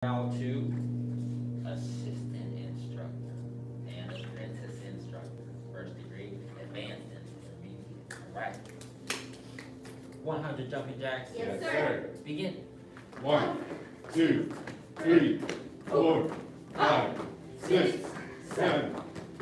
Now to assistant instructor and apprentice instructor, first degree, advanced intermediate. All right. 100 jumping jacks. Yes, sir. Begin. 1, 2, 3, 4, 5, 6, 7,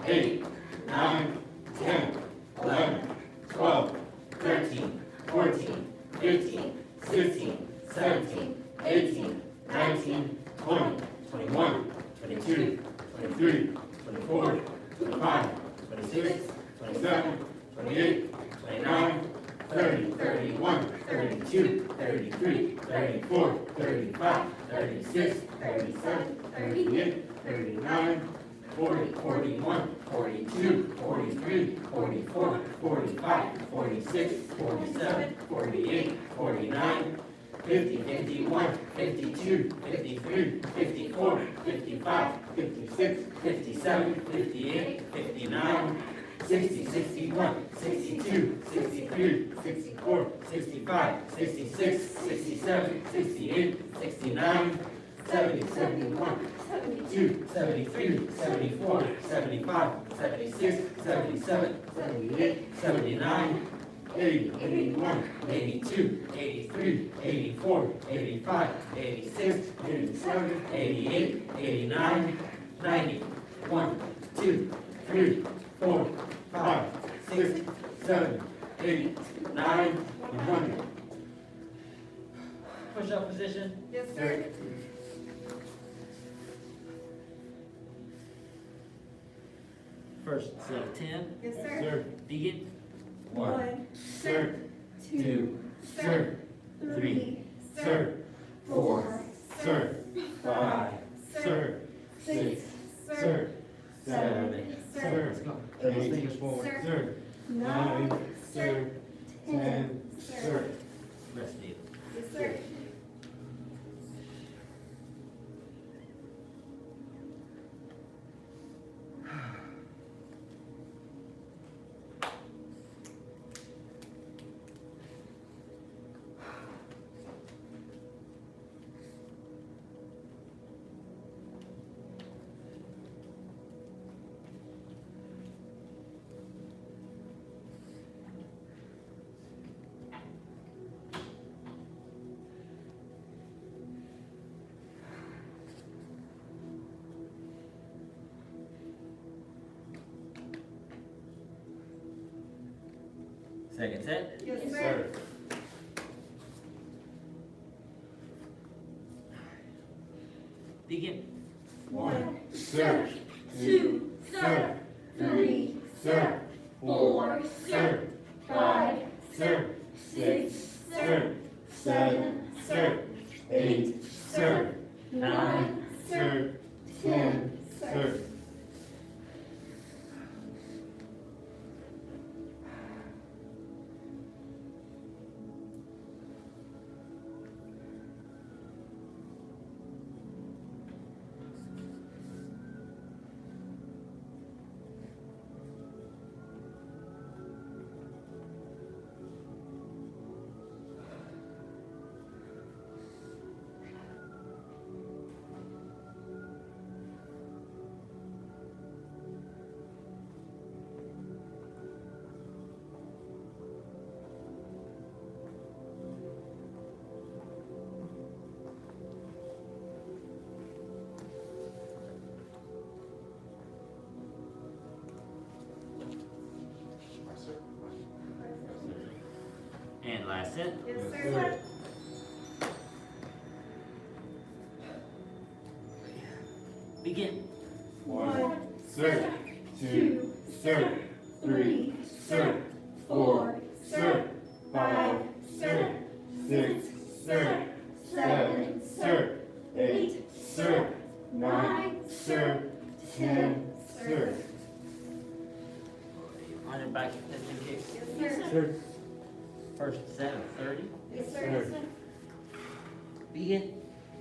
8, 9, 10, 11, 12, 13, 14, 15, 16, 17, 18, 19, 20, 21, 22, 23, 24, 25, 26, 27, 28, 29, 30, 31, 32, 33, 34, 35, 36, 37, 38, 39, 40, 41, 42, 43, 44, 45, 46, 47, 48, 49, 50, 51, 52, 53, 54, 55, 56, 57, 58, 59, 60, 61, 62, 63, 64, 65, 66, 67, 68, 69, 70, 71, 72, 73, 74, 75, 76, 77, 78, 79, 80, 81, 82, 83, 84, 85, 86, 87, 88, 89, 90, 1, 2, 3, 4, 5, 6, 7, 8, 9, 100. Push up position. Yes, sir. First set of 10. Yes, Yes, sir. sir. Begin. 1, Sir. two, Sir. three, Sir. 4, Sir. 5, Sir. 6, Sir. 7, Sir. Let's go. Turn those fingers forward. Sir. Sir. 9, sir. 10, sir. Rest deep. Yes, sir. Second set. Yes, Sir. sir. Begin. 1, Sir. 2, sir. 3, sir. 4, sir. 5, Sir. 6, Sir. 7, sir. 8, sir. 9, Sir. 10, sir. And last set. Yes, Yes, sir. sir. Begin. 1, sir. 2, sir. 3, sir. 4, sir. 5, sir. 6, sir. 7, sir. 8, sir. 9, sir. 10, sir. On your back, lift your kicks. Yes, sir. Sir. First set of 30. Yes, sir. Sir. Begin.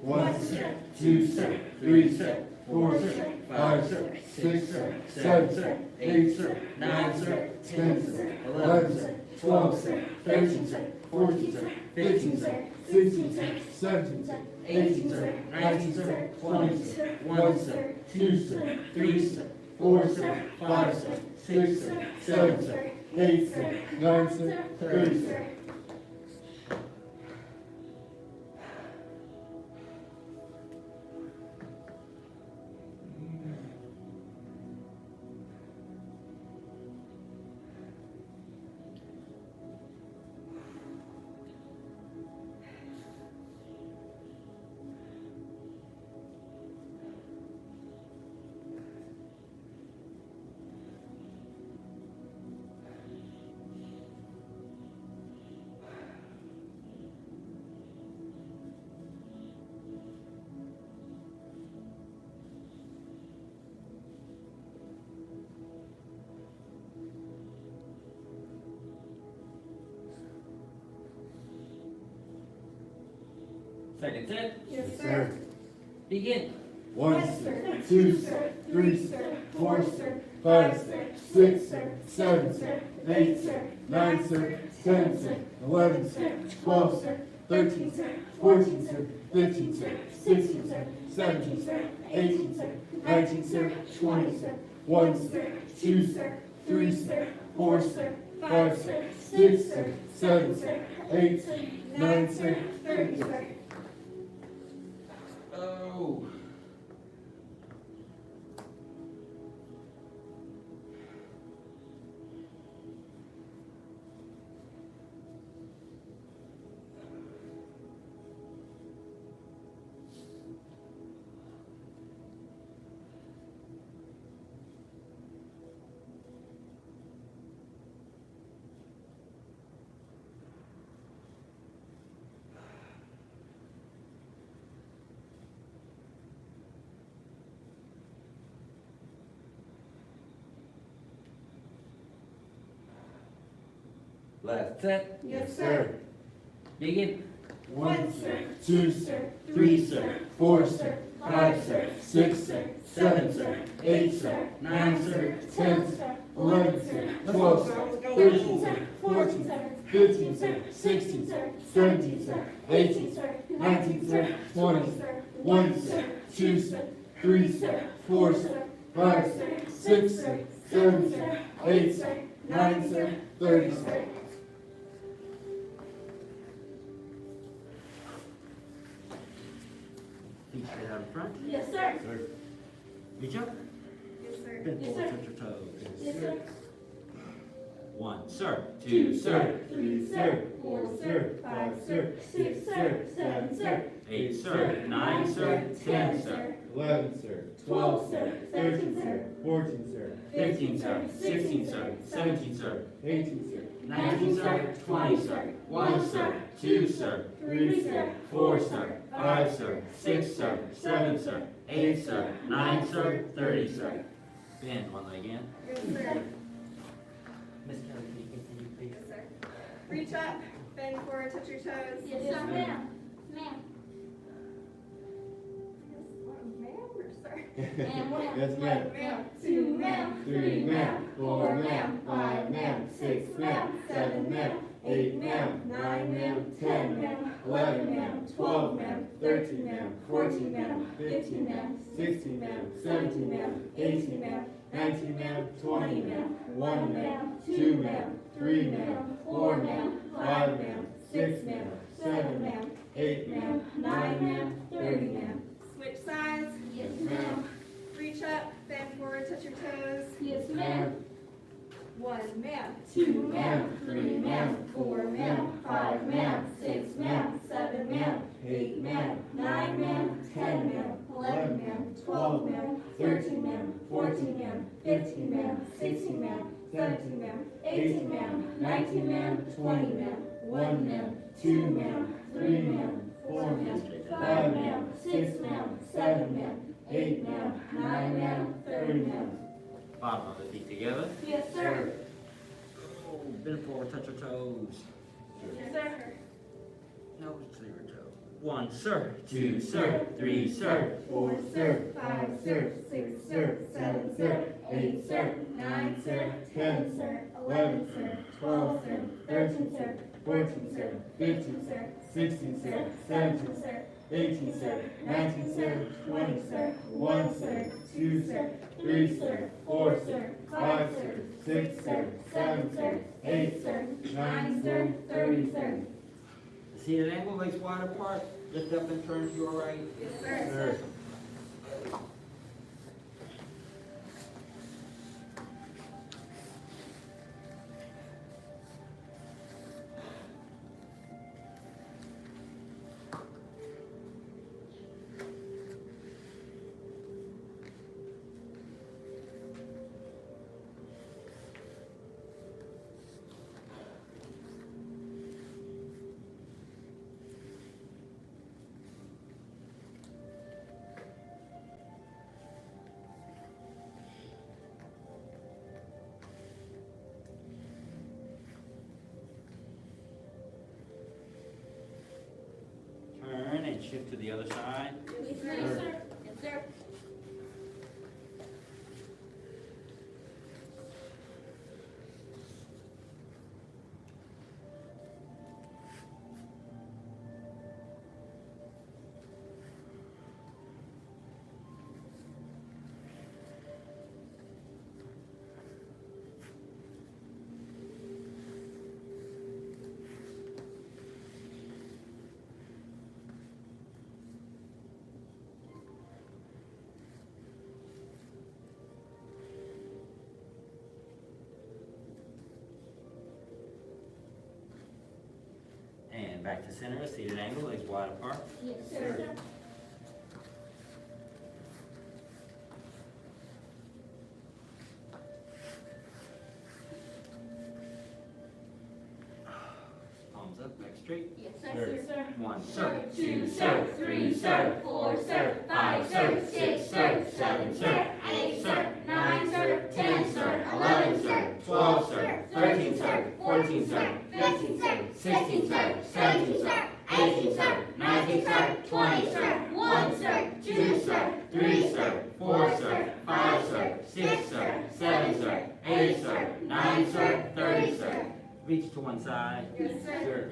1, sir. 2, sir. 3, sir. 4, sir. 5, sir. 6, sir. 7, sir. 8, sir. 9, sir. 10, sir. 11, sir. 12, sir, 13, sir, 14, sir, 15, sir, 16, sir, 17, sir, 18, sir, 19, sir, 20, sir, 1, sir, 2, sir, 3, sir, 4, sir, 5, sir, 6, sir, 7, sir, 8, sir, 9, sir, 30, sir. Second set. Yes, Yes, sir. sir. Begin. 1, sir, 2, sir, 3, sir, 4, sir, 5, sir, 6, sir, 7, sir, 8, sir, 9, sir, 10, sir, 11, sir, 12, sir, 13, sir, 14, sir, 15, sir, 16, sir, 17, sir, 18, sir, 19, sir, 20, sir, 1, sir, 2, sir, 3, sir, 4, sir, 5, sir, 6, sir, 7, sir, 8, sir, 9, sir, 30, sir. Oh. Last set. Yes, sir. Begin. 1, sir, 2, sir, 3, sir, 4, sir, 5, sir, 6, sir, 7, sir, 8, sir, 9, sir, 10, sir, 11, sir, 12, sir, 13, sir, 14, sir, 15, sir, 16, sir, 17, sir, 18, sir, 19, sir, 20, sir, 1, sir, 2, sir, 3, sir, 4, sir, 5, sir, 6, sir, 7, sir, 8, sir, 9, sir, 30, sir. Feet straight out in front. Yes, sir. Reach up. Yes, sir. Bend Yes, forward, sir. touch your toes. Yes, sir. 1, sir. 2, 2, sir. sir, 3, sir, 4, sir, 5, sir, 6, sir, 7, sir, 8, sir. 9, sir. 10, sir. 11, sir, 12, sir, 13, sir, 14, sir, 15, sir. 16, sir. 17, sir. 18, sir, 19, sir. 20, sir. 1, sir. 2, sir. 3, sir, 4, sir. 5, sir. 6, sir. 7, sir. 8, sir. 9, sir. 30, sir. Bend one leg in. Yes, sir. Miss Kelly, can you continue, please? Yes, sir. Reach up, bend forward, touch your toes. Yes, sir. Ma'am. Ma'am. Ma'am or sir? Ma'am, ma'am. Yes, ma'am. Ma'am, 2 ma'am, 3, ma'am, 4, ma'am, 5, ma'am, 6, ma'am, 7, ma'am, 8, ma'am, 9, ma'am, 10, ma'am, 11, ma'am, 12, ma'am, 13, ma'am, 14, ma'am, 15, ma'am, 16, ma'am, 17, ma'am, 18, ma'am, 19, ma'am, 20, ma'am, 1 ma'am, 2 ma'am, 3 ma'am, 4 ma'am, 5 ma'am, 6 ma'am, 7 ma'am, 8 ma'am, 9 ma'am, 30 ma'am. Switch sides. Yes, ma'am. Reach up, bend forward, touch your toes. Yes, ma'am. 1 ma'am, 2 ma'am. 3 ma'am. 4 ma'am. 5 ma'am. 6 ma'am. 7 ma'am. 8 ma'am. 9 ma'am. 10 ma'am. 11 ma'am. 12 ma'am. 13 ma'am. 14 ma'am. 15 ma'am. 16 ma'am. 17 ma'am. 18 ma'am. 19 ma'am. 20 ma'am. 1 ma'am. 2 ma'am. 3 ma'am. 4 ma'am. 5 ma'am. 6 ma'am. 7 ma'am. 8 ma'am. 9 ma'am. 30 ma'am. Bottom of the feet together. Yes, sir. Oh, bend forward, touch your toes. yes, sir. Nose to your toe. 1, sir. 2, sir. 3, sir. 4, sir, 5, sir, 6, sir, 7, sir, 8, sir, 9, sir, 10, sir, 11, sir. 12, sir. 13, sir. 14, sir. 15, sir. 16, sir. 17, sir. 18, sir. 19, sir. 20, sir. 1, sir. 2, sir. 3, sir. 4, sir. 5, sir. 6, sir. 7, sir. 8, sir. 9, sir. 30, sir. Seated angle, legs wide apart. Lift up and turn to your right. Yes, sir. Turn and shift to the other side. Yes, sir. Yes, sir. And back to center, seated angle, legs wide apart. Yes, sir. Palms up, back straight. Yes, sir. 1, sir. 2, sir. 3, sir. 4, sir. 5, sir. 6, sir. 7, sir. 8, sir. 9, sir. 10, sir. 11, sir. 12, sir. 13, sir. 14, sir. 15, sir. 16, sir. 17, sir. 18, sir. 19, sir. 20, sir. 1, sir. 2, sir. 3, sir. 4, sir. 5, sir. 6, sir. 7, sir. 8, sir. 9, sir. 30, sir. Reach to one side. Yes, sir.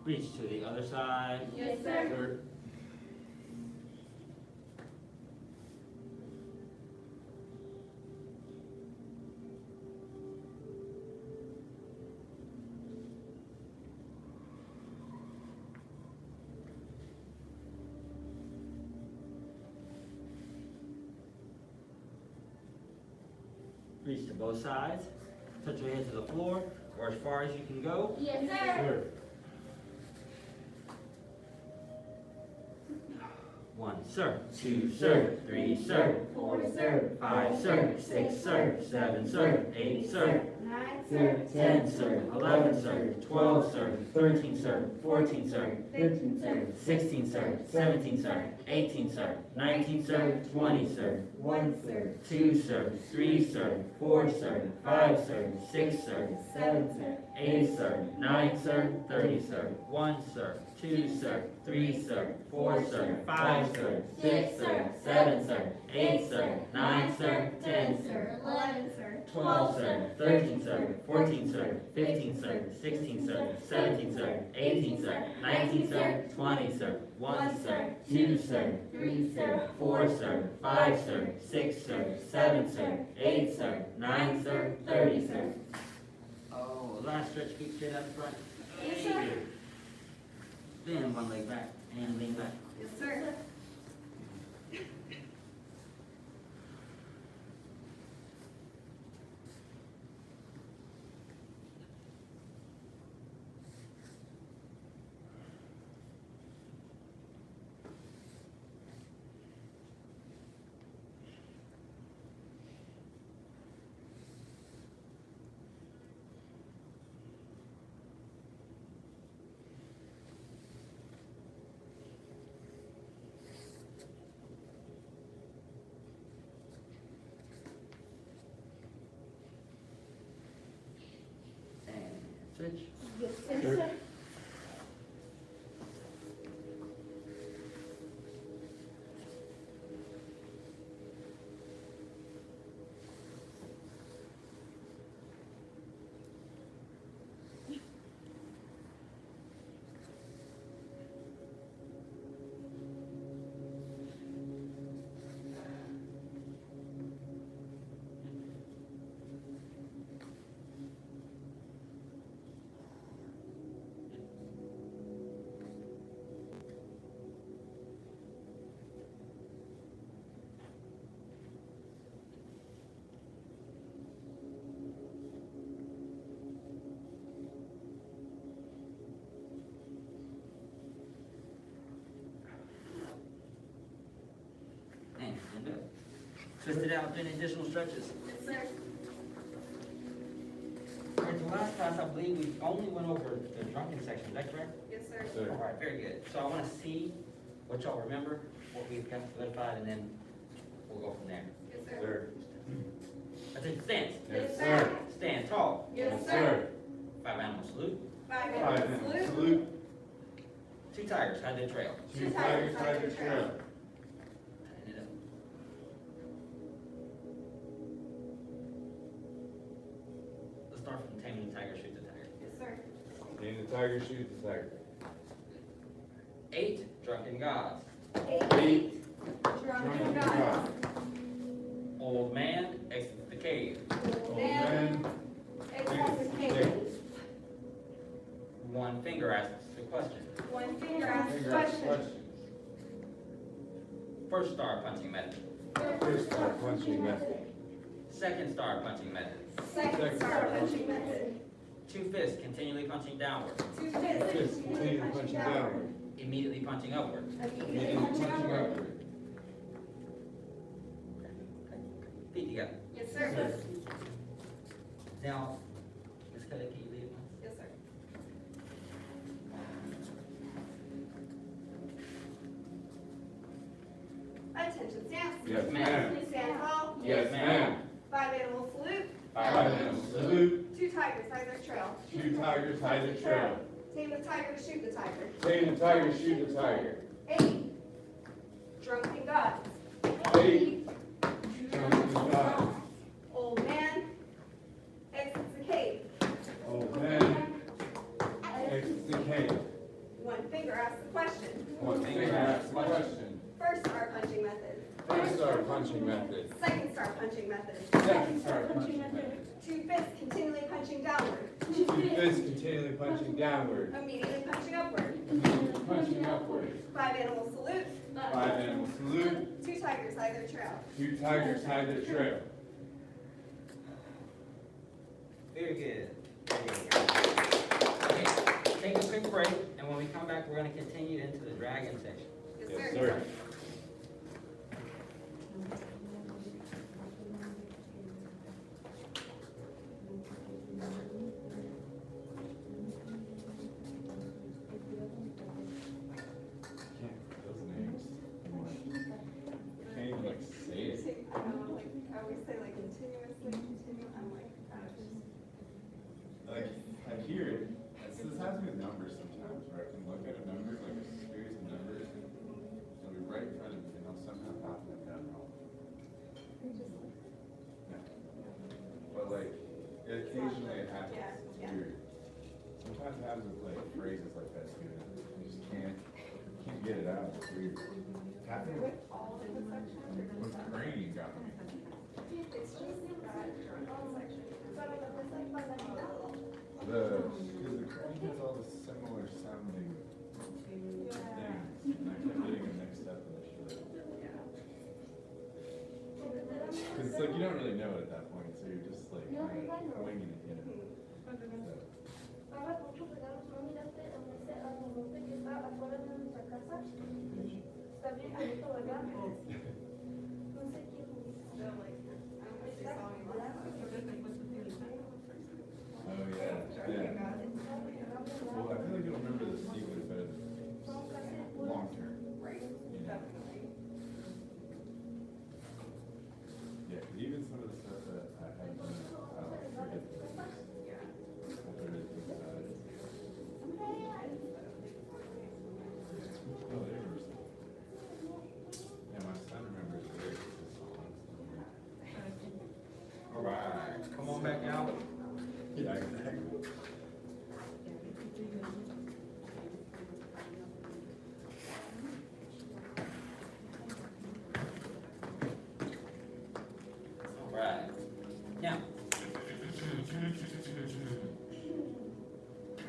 Reach to the other side. Yes, sir. Reach to both sides. Touch your head to the floor or as far as you can go. Yes, sir. 1, sir. 2, sir. 3, sir. 4, sir. 5, sir. 6, sir. 7, sir. 8, sir. 9, Sir. 10, sir. 11, sir. 12, sir. 13, sir. 14, sir. 15, sir. 16, sir. 17, sir. 18, sir. 19, sir. 20, sir. 1, sir. 2, sir. 3, sir. 4, sir. 5, sir. 6, sir. 7, sir. 8, sir. 9, sir. 30, sir. 1, sir. 2, sir. 3, sir. 4, sir. 5, sir. 6, sir. 7, sir. 8, sir. 9, sir. 10, sir. 11, sir. 12, sir. 13, sir. 14, sir. 15, sir. 16, sir. 17, sir. 18, sir. 19, sir. 20, sir. 1, sir. 2, sir. 3, sir. 4, sir. 5, sir. 6, sir. 7, sir. 8, sir. 9, sir. 30, sir. Oh, last stretch, keep straight out front. Yes, sir. Then one leg back and lean back. Yes, sir. Switch. Yes, Sir. sir. And stand up. Twist it out, doing additional stretches. Yes, sir. All right, the last class, I believe we only went over the drunken section, is that correct? Yes, sir. Sir. All right, very good. So I want to see what y'all remember, what we've got solidified, and then we'll go from there. Yes, sir. Sir. I said stand. Yes, sir. Stand tall. Yes, sir. 5 animal salute. 5 Five minutes. minutes. Salute. Salute. 2 tigers, hide the trail. Two tigers hide the trail. Tighten it up. Let's start from taming the tiger, shoot the tiger. Yes, sir. Name the tiger, shoot the tiger. 8 drunken gods. 8 Drunken-Dragon. Old man exits the cave. Old Man. man. Exit the cave. 1 finger asks a question. 1 finger asks a Finger asks question. First star punching method. First star punching method. Second star punching method. Second star punching method. 2 fists continually punching downward. 2 Fist fists. continue punching downward. Immediately punching upward. Immediately punching upward. Feet together. Yes, sir. Now, Ms. Kelly, can you lead us? Yes, sir. Attention stance. Yes, ma'am. Stand tall. Yes, ma'am. 5 animal salute. 5 animal salute. 2 tigers hide their trail. 2 tigers hide the trail. Tame the tiger, shoot the tiger. Tame the tiger, shoot the tiger. 8 drunken gods. 8 drunken gods. Old man exits the cave. Old man exits the cave. 1 finger asks the question. 1 finger asks the question. First star punching method. First star punching method. Second star punching method. Second star punching method. 2 fists continually punching downward. 2 fists continually punching downward. Immediately punching upward. Immediately punching upward. 5 animal salute. 5 animal salute. 2 tigers hide their trail. 2 tigers hide the trail. Very good. Okay, take a quick break, and when we come back, we're going to continue into the dragon section. Yes, Yes, sir. sir. Those names. Can't even like say it. I know, like, I always say like continuously, continue, I'm like, gosh. Like, I hear it. This happens with numbers sometimes, where I can look at a number, like a series of numbers, and it'll be right in front of me, and I'll somehow happen to have wrong. Yeah. But like, occasionally it happens. Yeah, It's yeah. weird. Sometimes it happens with like phrases like that too. You just can't get it out. It's weird. It happened with All in the section. Crane got me. It's just that drunken section. Because the crane has all the similar sounding things, and I kept getting them mixed up and I should. Because it's like you don't really know it at that point, so you're just like kind of winging it, you know. Oh yeah, yeah. Well, I feel like you'll remember the sequence better than long term. Right, You know? definitely. Yeah, 'cause even some of the stuff that I haven't done, I'll forget the names. Yeah. I'll forget the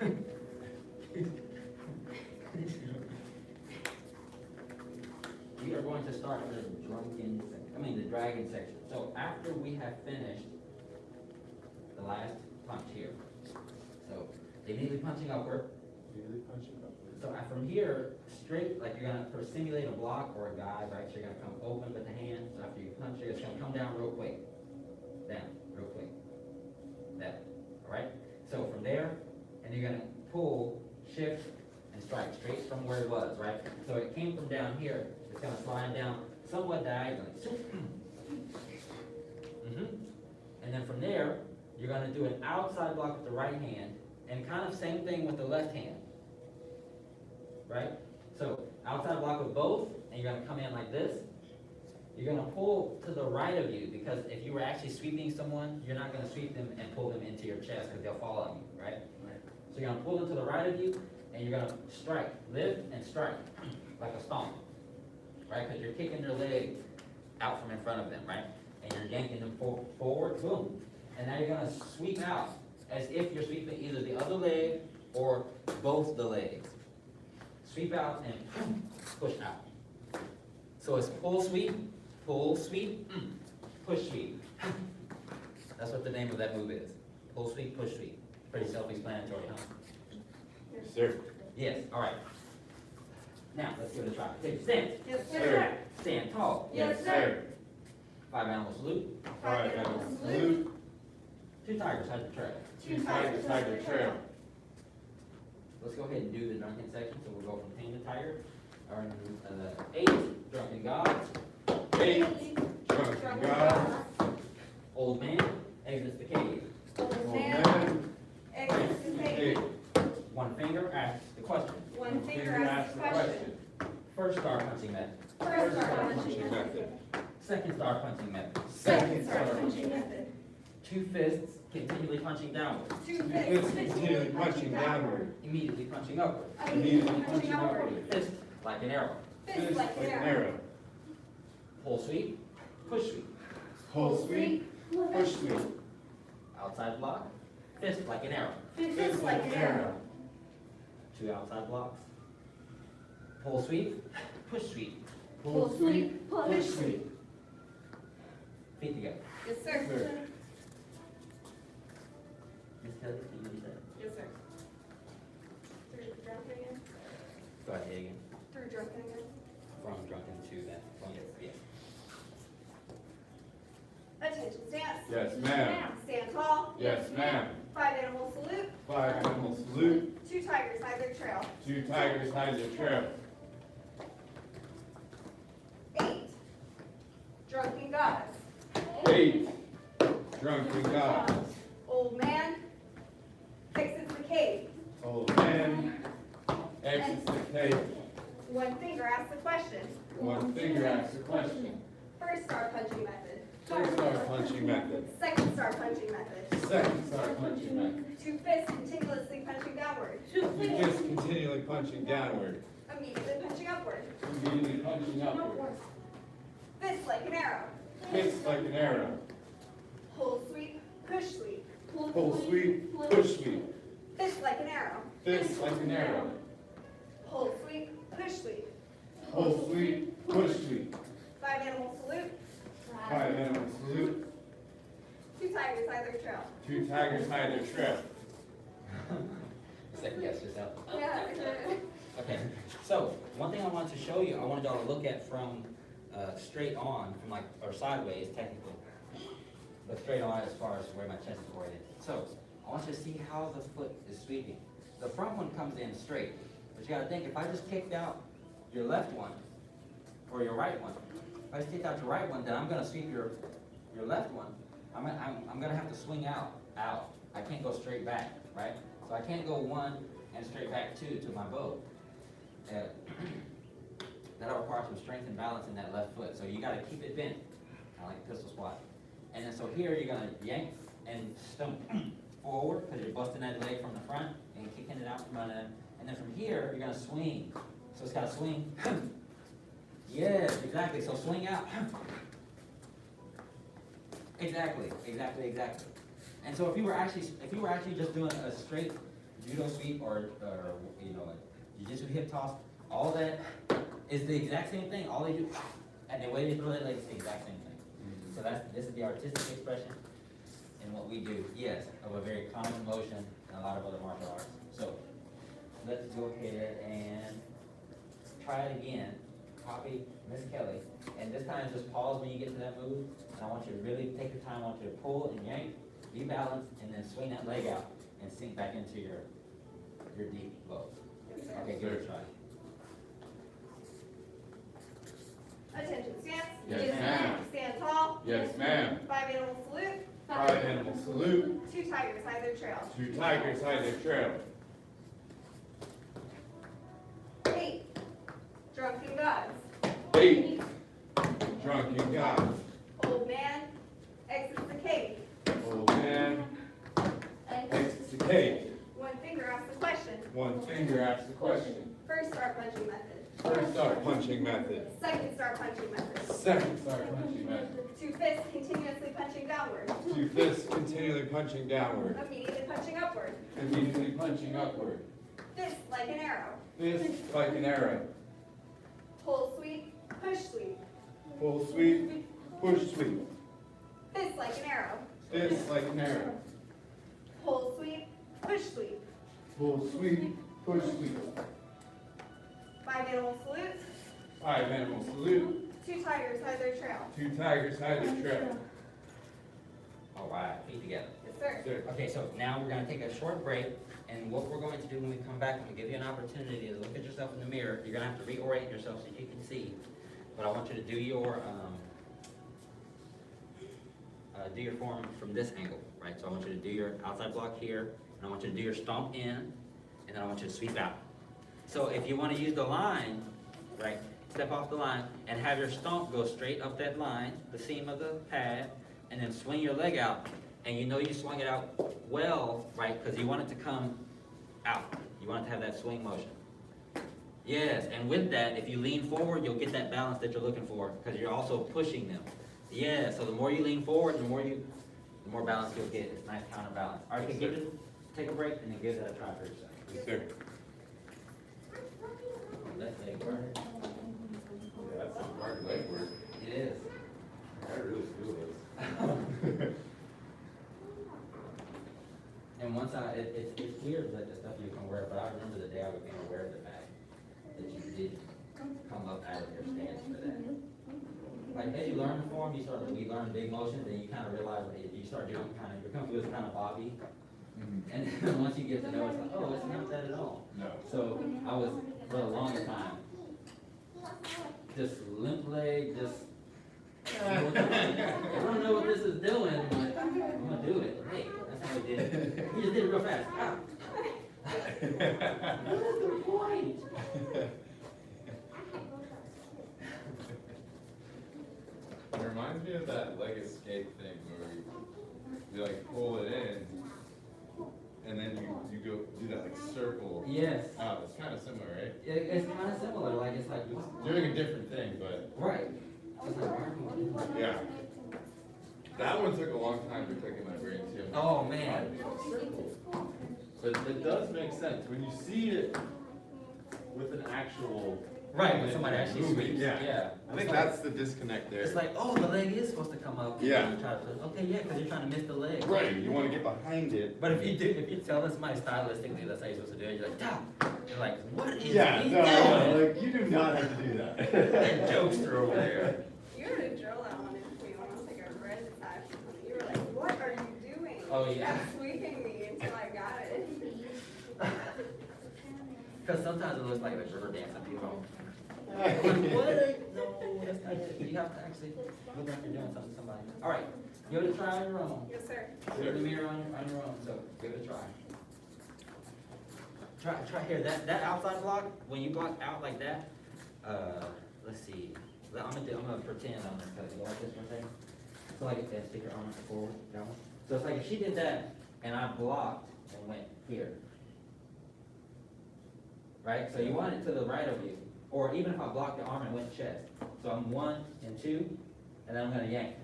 We are going to start the dragon section. So after we have finished the last punch here, so immediately punching upward. Immediately punching up. So from here, straight, like you're gonna simulate a block or a guide, right? So you're gonna come open with the hand. So after you punch, you're just gonna come down real quick. Down, real quick. Down, all right? So from there, and you're gonna pull, shift, and strike straight from where it was, right? So it came from down here, it's gonna slide down somewhat diagonally. And then from there, you're gonna do an outside block with the right hand, and kind of same thing with the left hand. Right? So outside block with both, and you're gonna come in like this. You're gonna pull to the right of you, because if you were actually sweeping someone, you're not gonna sweep them and pull them into your chest, because they'll fall on you, right? So you're gonna pull them to the right of you, and you're gonna strike, lift and strike, like a stomp, right? Because you're kicking their leg out from in front of them, right? And you're yanking them forward, boom. And now you're gonna sweep out, as if you're sweeping either the other leg or both the legs. Sweep out and push out. So it's pull, sweep, push, sweep. That's what the name of that move is. Pull, sweep, push, sweep. Pretty self-explanatory, huh? Yes, sir. Yes, all right. Now, let's give it a try. Take a stand. Yes, Sir. Stand tall. Yes, sir. 5 animal salute. 5 animal salute. 2 tigers hide the trail. 2 tigers hide the trail. Let's go ahead and do the drunken section. So we'll go from tame to tiger. 8 drunken gods. 8 drunken gods. Old man exits the cave. Old Old man, man exits the cave. 1 finger asks the question. One finger asks the question. First star punching method. First star punching method. Second star punching method. Second star punching method. 2 fists continually punching downward. 2 Fists fists continually punching downward. Immediately punching upward. Immediately punching upward. Fist like an arrow. Fist like an arrow. Pull sweep. Push sweep. Pull sweep. Push sweep. Outside block. Fist like an arrow. Fist like an arrow. 2 outside blocks. Pull sweep. Push sweep. Pull sweep. Push sweep. Feet together. Yes, sir. Sir. Miss Kelly, can you do that? Yes, sir. Through drunken again? Go ahead again. Through drunken again? From drunken to that. From yes. Attention stance. Yes, ma'am. Stand tall. Yes, ma'am. 5 animal salute. 5 animal salute. 2 tigers hide their trail. 2 tigers hide their trail. 8 drunken gods. 8 drunken gods. Old man exits the cave. Old man exits the cave. 1 finger asks the question. 1 finger asks the question. First star punching method. First star punching method. Second star punching method. Second star punching method. 2 fists continuously punching downward. 2 fists continually punching downward. Immediately punching upward. Immediately punching upward. Fist like an arrow. Fist like an arrow. Pull sweep, push sweep. Pull sweep, push sweep. Fist like an arrow. Fist like an arrow. Pull sweep, push sweep. Pull sweep, push sweep. 5 animal salute. 5 animal salute. 2 tigers hide their trail. 2 tigers hide their trail. Second guess yourself. Yeah. Okay, so one thing I wanted to show you, I wanted y'all to look at from straight on, from like, or sideways technically, but straight on as far as where my chest is oriented. So I want you to see how the foot is sweeping. The front one comes in straight, but you gotta think, if I just kicked out your left one, or your right one, if I just kicked out your right one, then I'm gonna sweep your left one. I'm gonna have to swing out. I can't go straight back, right? So I can't go 1 and straight back 2 to my bow. That'll require some strength and balance in that left foot. So you gotta keep it bent, kind of like pistol squat. And then so here you're gonna yank and stump forward, because you're busting that leg from the front and kicking it out from under them. And then from here, you're gonna swing. So it's gotta swing. Yes, exactly. So swing out. Exactly. And so if you were actually just doing a straight judo sweep or you know, like jiu-jitsu hip toss, all that is the exact same thing. All they do, and the way they throw that leg is the exact same thing. So this is the artistic expression in what we do, yes, of a very common motion in a lot of other martial arts. So let's go ahead and try it again. Copy Miss Kelly, and this time just pause when you get to that move, and I want you to really take your time. I want you to pull and yank, be balanced, and then swing that leg out and sink back into your deep low. Okay, give it a try. Attention, stance. Yes, ma'am. Stand tall. Yes, ma'am. 5 animal salute. 5 animal salute. 2 tigers hide their trail. 2 tigers hide their trail. 8 drunken gods. 8 drunken gods. Old man exits the cave. Old man exits the cave. 1 finger asks the question. 1 finger asks the question. First star punching method. First start punching method. Second star punching method. Second start punching method. 2 fists continuously punching downward. 2 fists continually punching downward. Immediately punching upward. Immediately punching upward. Fist like an arrow. Fist like an arrow. Pull sweep. Push sweep. Pull sweep. Push sweep. Fist like an arrow. Fist like an arrow. Pull sweep. Push sweep. Pull sweep. Push sweep. 5 animal salute. 5 animal salute. 2 tigers hide their trail. 2 tigers hide their trail. All right, feet together. Yes, sir. Sir. Okay, so now we're gonna take a short break, and what we're going to do when we come back, I'm gonna give you an opportunity to look at yourself in the mirror. You're gonna have to reorient yourself so you can see. But I want you to do your form from this angle, right? So I want you to do your outside block here, and I want you to do your stomp in, and then I want you to sweep out. So if you want to use the line, right, step off the line and have your stomp go straight up that line, the seam of the pad, and then swing your leg out. And you know you swung it out well, right, because you want it to come out. You want it to have that swing motion. Yes, and with that, if you lean forward, you'll get that balance that you're looking for, because you're also pushing them. Yeah, so the more you lean forward, the more balance you'll get. It's nice counterbalance. All right, Yes, take a break and then give that a try for yourself. Yes, sir. Left leg burn. Yeah, that's some hard leg work. It is. I really feel this. And once it's weird that the stuff you can wear, but I remember the day I became aware of the fact that you did come up out of your stance for that. Like as you learn the form, we learn big motions, and you kind of realize that you start doing your kung fu is kind of bobby. And then once you get to know, it's like, oh, it's not that at all. No. So I was, for a long time, just limp leg, just, I don't know what this is doing, but I'm gonna do it. Hey, that's how we did it. We just did it real fast. Ah. What is the point? It reminds me of that leg escape thing where you like pull it in, and then you go do that like circle. Yes. Oh, it's kind of similar, right? It's kind of similar, like it's like, Doing a different thing, but right. It's like, why are we doing that? yeah. That one took a long time to click in my brain too. Oh, man. But it does make sense when you see it with an actual. Right, when somebody actually moving, sweeps. yeah. I think that's the disconnect there. It's like, oh, the leg is supposed to come up. Yeah. You try to put, okay, yeah, because you're trying to miss the leg. Right, you want to get behind it. But if you tell somebody stylistically, that's how you're supposed to do it, you're like, stop. You're like, what is Yeah, he no, doing? like you do not have to do that. That jokester over there. You were to drill that one into me when I was like a red attack. You were like, what are you doing? Oh, You yeah. kept sweeping me until I got it. Because sometimes it looks like a river dance and people like, what? No, that's not it. You have to actually look like you're doing something to somebody. All right, give it a try on your own. Yes, sir. Look in the mirror on your own, so give it a try. Try here, that outside block, when you block out like that, let's see. I'm gonna pretend I'm gonna go like this one thing. So like that, stick your arm forward, that one. So it's like if she did that and I blocked and went here. Right? So you want it to the right of you. Or even if I blocked the arm and went chest. So I'm 1 and 2, and then I'm gonna yank.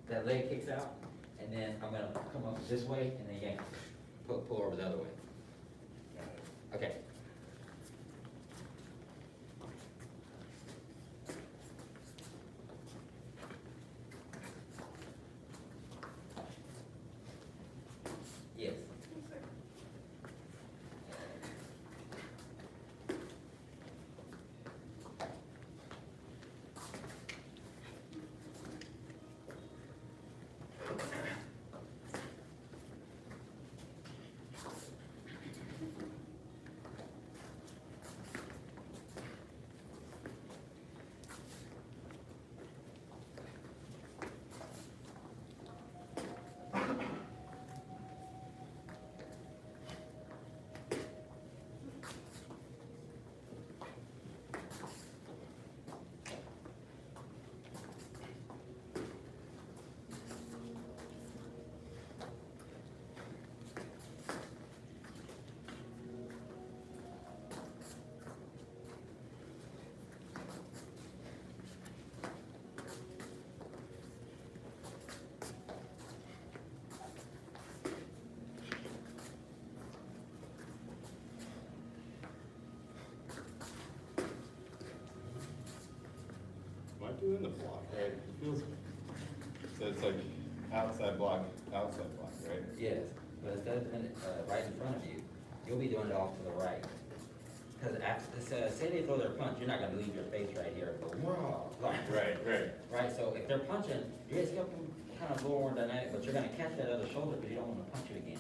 That leg kicks out, and then I'm gonna come up this way and then yank. Pull over the other way. Okay. Yes. Am I doing the block right? It feels, so it's like outside block, right? Yes, but instead of doing it right in front of you, you'll be doing it off to the right. Because after, say they throw their punch, you're not gonna leave your face right here. Go, whoa, like, Right. right, so if they're punching, you're just gonna kind of a little more dynamic, but you're gonna catch that other shoulder because you don't wanna punch it again.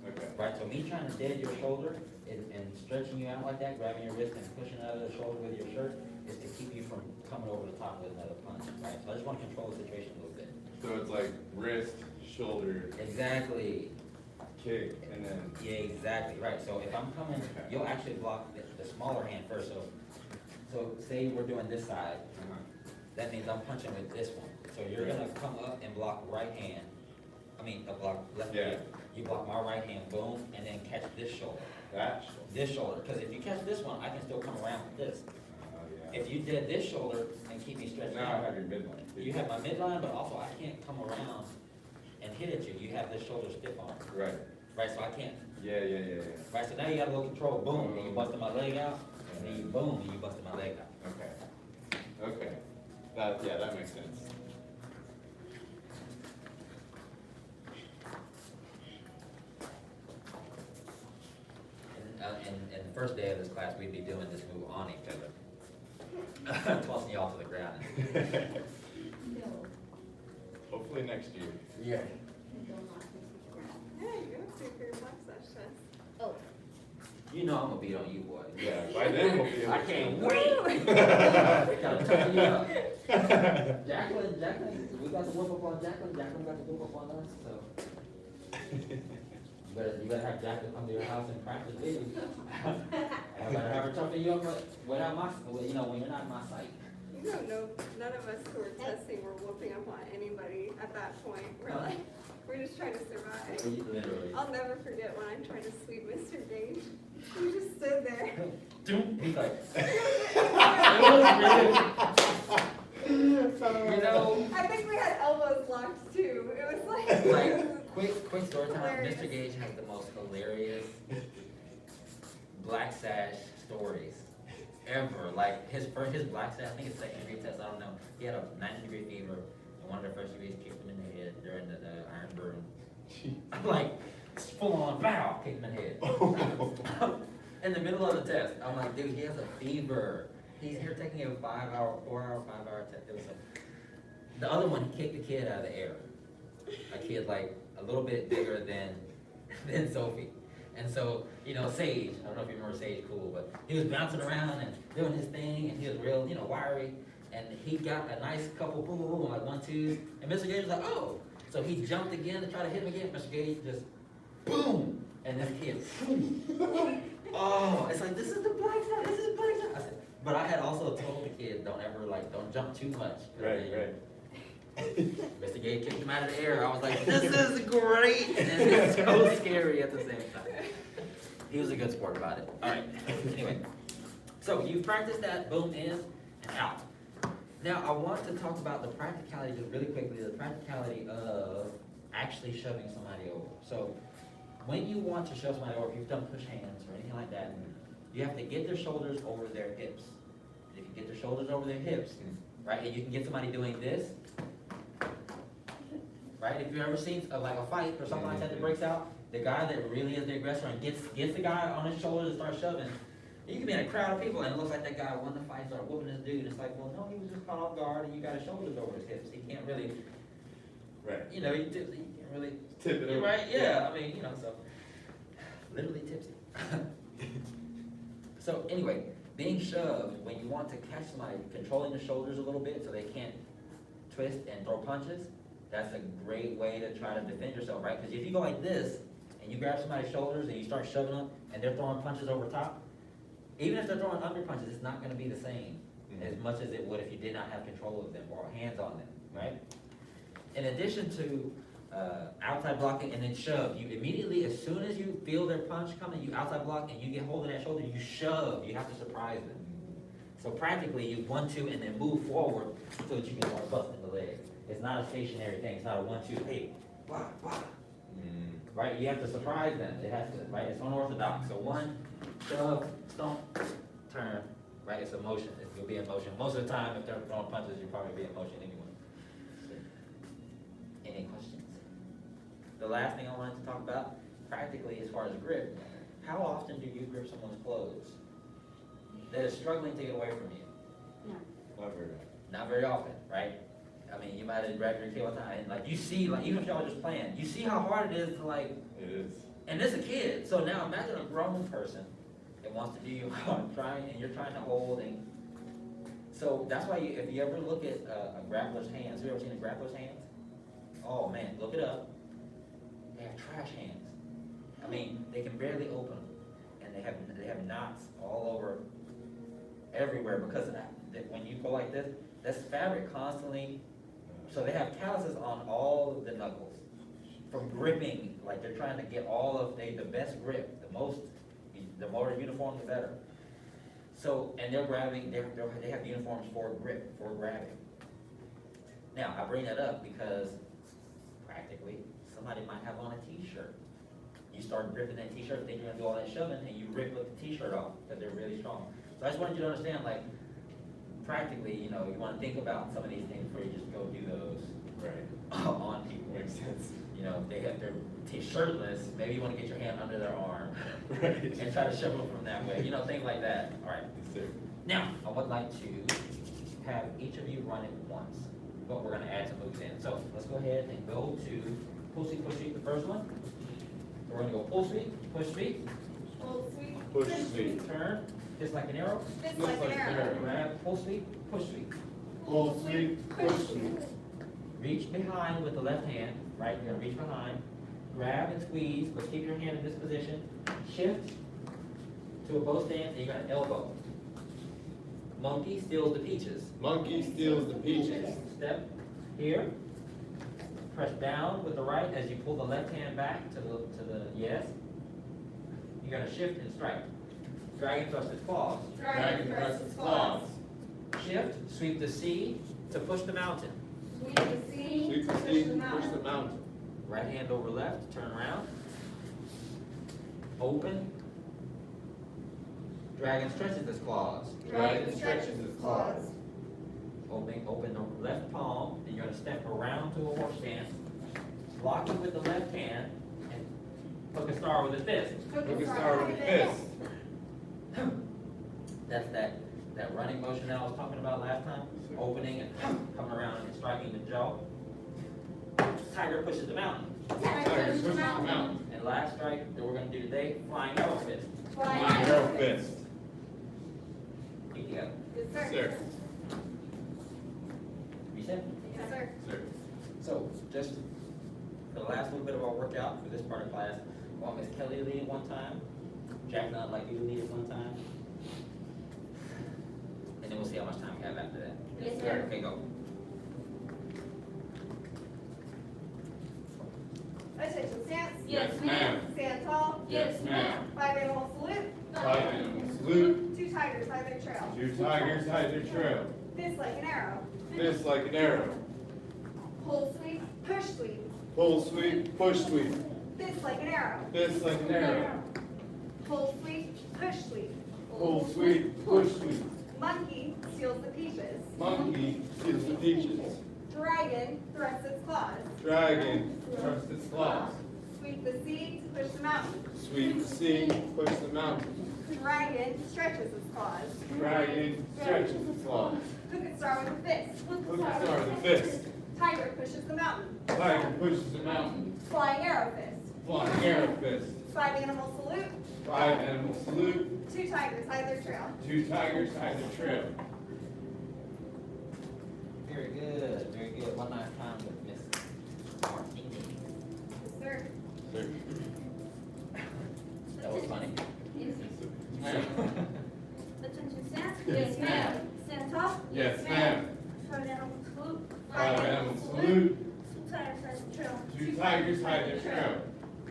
Okay. Right, so me trying to dead your shoulder and stretching you out like that, grabbing your wrist and pushing out of the shoulder with your shirt, is to keep you from coming over the top with another punch, right? So I just want to control the situation a little bit. So it's like wrist, shoulder, Exactly. kick, and then, Yeah, exactly, right. So if I'm coming, you'll actually block the smaller hand first. So say we're doing this side, that means I'm punching with this one. So you're gonna come up and block right hand, block left Yeah. hand. You block my right hand, boom, and then catch this shoulder. that shoulder. This shoulder, because if you catch this one, I can still come around with this. Oh, yeah. If you did this shoulder and keep me stretched Now I out, have your midline. you have my midline, but also I can't come around and hit at you. You have this shoulder stiff on, Right. right? So I can't. Yeah. Right, so now you got a little control, boom, and you busted my leg out, and then you boom, and you busted my leg out. Okay. That makes sense. And the first day of this class, we'd be doing this move on each other. Tossing you all to the ground. No, Hopefully next year. Yeah. don't knock me to the ground. Yeah, you have to for your black slash test. Oh, You know I'm gonna beat on you, boy. Yeah, by then we'll be able I to. can't wait. Gotta toughen you up. Jacqueline, we got to whoop up on Jacqueline got to whoop up on us, so. You better have Jacqueline come to your house and practice with you. I better have her toughen you up without when you're not in my sight. You don't know, none of us who were testing were whooping up on anybody at that point. We're just trying to survive. Literally. I'll never forget when I tried to sweep Mr. Gage. He just stood there. He's like, I think we had elbows locked too. It was like. quick story time. Hilarious. Mr. Gage has the most hilarious black sash stories ever. Like his black sash, I think it's second degree test, I don't know. He had a 90-degree fever, and one of the first degrees kicked him in the head during the iron burn. I'm like, full on, bow, kicked him in the head. In the middle of the test, I'm like, dude, he has a fever. He's here taking a 4-hour test. It was the other one, he kicked the kid out of the air. A kid like a little bit bigger than Sophie. And so, Sage, I don't know if you remember Sage Cool, but he was bouncing around and doing his thing, and he was real, wiry. And he got a nice couple boom, boom, boom, like 1-2s. And Mr. Gage was like, oh. So he jumped again to try to hit him again. Mr. Gage just, boom. And this kid, boom. Oh, it's like, this is the black side, this is black side. I said, but I had also told the kid, don't jump too much. Right. Mr. Gage kicked him out of the air. I was like, this is great, and it's so scary at the same time. He was a good sport about it. All right, anyway. So you've practiced that, boom, in and out. Now I want to talk about the practicality, just really quickly, the practicality of actually shoving somebody over. So when you want to shove somebody, or if you've done push hands or anything like that, you have to get their shoulders over their hips. And if you get their shoulders over their hips, right, and you can get somebody doing this, right? If you've ever seen like a fight or something like that that breaks out, the guy that really is the aggressor and gets the guy on his shoulders and starts shoving, you can be in a crowd of people and it looks like that guy won the fight, started whooping this dude. It's like, well, no, he was just caught off guard and you got his shoulders over his hips. He can't really, Right. you know, he can't really Tip it over. right? Yeah, I mean, you know, so literally tipsy. So anyway, being shoved, when you want to catch somebody, controlling the shoulders a little bit so they can't twist and throw punches, that's a great way to try to defend yourself, right? Because if you go like this and you grab somebody's shoulders and you start shoving them and they're throwing punches over top, even if they're throwing under punches, it's not going to be the same as much as it would if you did not have control of them or hands on them, right? In addition to outside blocking and then shove, you immediately, as soon as you feel their punch coming, you outside block and you get hold of that shoulder, you shove. You have to surprise them. So practically, you 1, 2, and then move forward so that you can start busting the leg. It's not a stationary thing. It's not a 1, 2, hey, block, block. Right? You have to surprise them. It has to, right? It's unorthodox. So 1, shove, stomp, turn. Right? It's a motion. You'll be in motion. Most of the time, if they're throwing punches, you'll probably be in motion anyway. Any questions? The last thing I wanted to talk about, practically as far as grip, how often do you grip someone's clothes that is struggling to get away from you? Not very. Not very often, right? I mean, you might have grabbed your kid one time, and like you see, like even if y'all are just playing, you see how hard it is to like. It is. And it's a kid, so now imagine a grown person that wants to do you harm, and you're trying to hold and. So that's why if you ever look at a grappler's hands, have you ever seen a grappler's hands? Oh man, look it up. They have trash hands. I mean, they can barely open them, and they have knots all over, everywhere because of that. When you go like this, that's fabric constantly. So they have calluses on all of the knuckles from gripping. Like they're trying to get all of the best grip, the more uniform, the better. So and they're grabbing. They have uniforms for grip, for grabbing. Now I bring that up because practically somebody might have on a t-shirt. You start gripping that t-shirt, then you're gonna do all that shoving, and you rip the t-shirt off because they're really strong. So I just wanted you to understand, like, practically, you know, you want to think about some of these things before you just go do those on people. Makes sense. You know, if they have their shirtless, maybe you want to get your hand under their arm Right. and try to shove them from that way. You know, things like that. All right. Yes, sir. Now, I would like to have each of you run it once, but we're going to add some moves in. So let's go ahead and go to pull sweep, the first one. We're going to go pull sweep, push sweep, Pull sweep. Push sweep. turn, just like an arrow. Just like an arrow. Grab, pull sweep, push sweep. Pull sweep, push sweep. Reach behind with the left hand, right? You're gonna reach behind. Grab and squeeze, but keep your hand in this position. Shift to a bow stance, and you're gonna elbow. Monkey steals the peaches. Monkey steals the peaches. Step here. Press down with the right as you pull the left hand back to the yes. You're gonna shift and strike. Dragon thrust its claws. Dragon thrust its claws. Shift, sweep the sea to push the mountain. Sweep the sea. Sweep the Push sea, the push mountain. the mountain. Right hand over left, turn around. Open. Dragon stretches its claws. Dragon stretches its claws. Open the left palm, and you're gonna step around to a horse stance. Block it with the left hand, and hook a star with a fist. Hook Look a at star star with a fist. That's that running motion that I was talking about last time. Opening and coming around and striking the jaw. Tiger pushes the mountain. Tiger pushes the mountain. And last strike that we're gonna do today, flying arrow fist. Flying Arrow fist. Keep together. Yes, sir. Sir. Reset. Yes, sir. Sir. So, just for the last little bit of our workout for this part of class, I want Miss Kelly to lead it one time, Jack Nunn like you to lead it one time, and then we'll see how much time we have after that. Yes, sir. Okay, go. Attention stance. Yes, ma'am. Stand tall. Yes, ma'am. 5 animal salute. 5 animal salute. 2 tigers hide their trail. 2 tigers hide their trail. Fist like an arrow. Fist like an arrow. Pull sweep. Push sweep. Pull sweep, push sweep. Fist like an arrow. Fist like an arrow. Pull sweep, push sweep. Pull sweep, push sweep. Monkey steals the peaches. Monkey steals the peaches. Dragon thrusts its claws. Dragon thrusts its claws. Sweep the sea to push the mountain. Sweep the sea, push the mountain. Dragon stretches its claws. Dragon stretches its claws. Crooked star with a fist. Hook star with a fist. Tiger pushes the mountain. Tiger pushes the mountain. Flying arrow fist. Flying arrow fist. 5 animal salute. 5 animal salute. 2 tigers hide their trail. 2 tigers hide the trail. Very good, very good. One last time with Miss Martinez. Yes, sir. That was funny. Attention staff? Yes, ma'am. Stand tall? Yes, ma'am. 5 animal salute. 5 animal salute. 2 tigers hide the trail. 2 tigers hide the trail.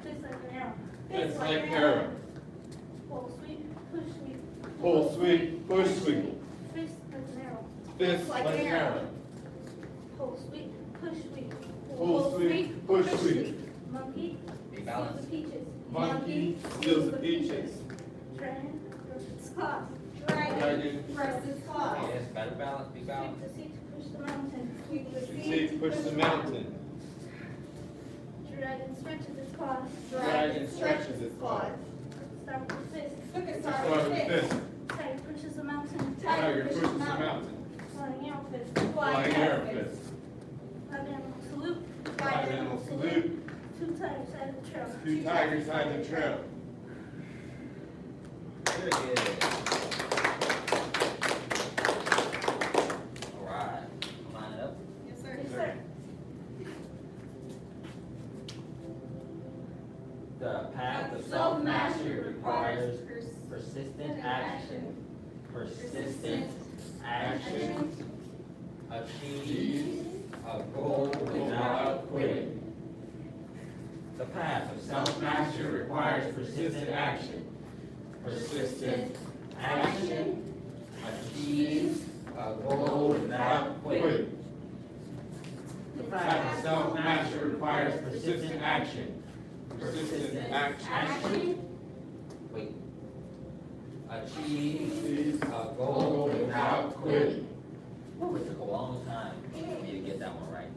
Fist like an arrow. Fist like an arrow. Pull sweep, push sweep. Pull sweep, push sweep. Fist like an arrow. Fist like an arrow. Pull sweep, push sweep. Pull sweep, push sweep. Monkey Be steals balanced. the peaches. Monkey steals the peaches. Dragon thrusts its claws. Dragon Dragon thrusts its claws. Yes, better balance, be Sweep balanced. the sea to push the mountain. Sweep the See, sea. push the mountain. Dragon stretches its claws. Dragon stretches its claws. Start with the fist. Crooked Start star with with a the fist. fist. Tiger pushes the mountain. Tiger pushes the mountain. Flying arrow fist. Flying arrow fist. 5 animal salute. 5 animal salute. 2 tigers side of the trail. 2 tigers hide the trail. Very good. All right, line it up. Yes, sir. Yes, sir. The path of self-mastery requires persistent action. Persistent action achieves a goal without quitting. The path of self-mastery requires persistent action. Persistent action achieves a goal without quitting. The path of self-mastery requires persistent action. Persistent action. Wait. Achieve a goal without quitting. Ooh, it took a long time for me to get that one right.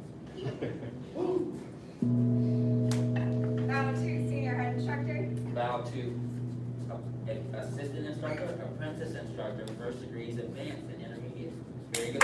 Bow to Senior Head Instructor. Bow to Assistant Instructor, Apprentice Instructor, First Degrees, Advanced, and Intermediate. Very good.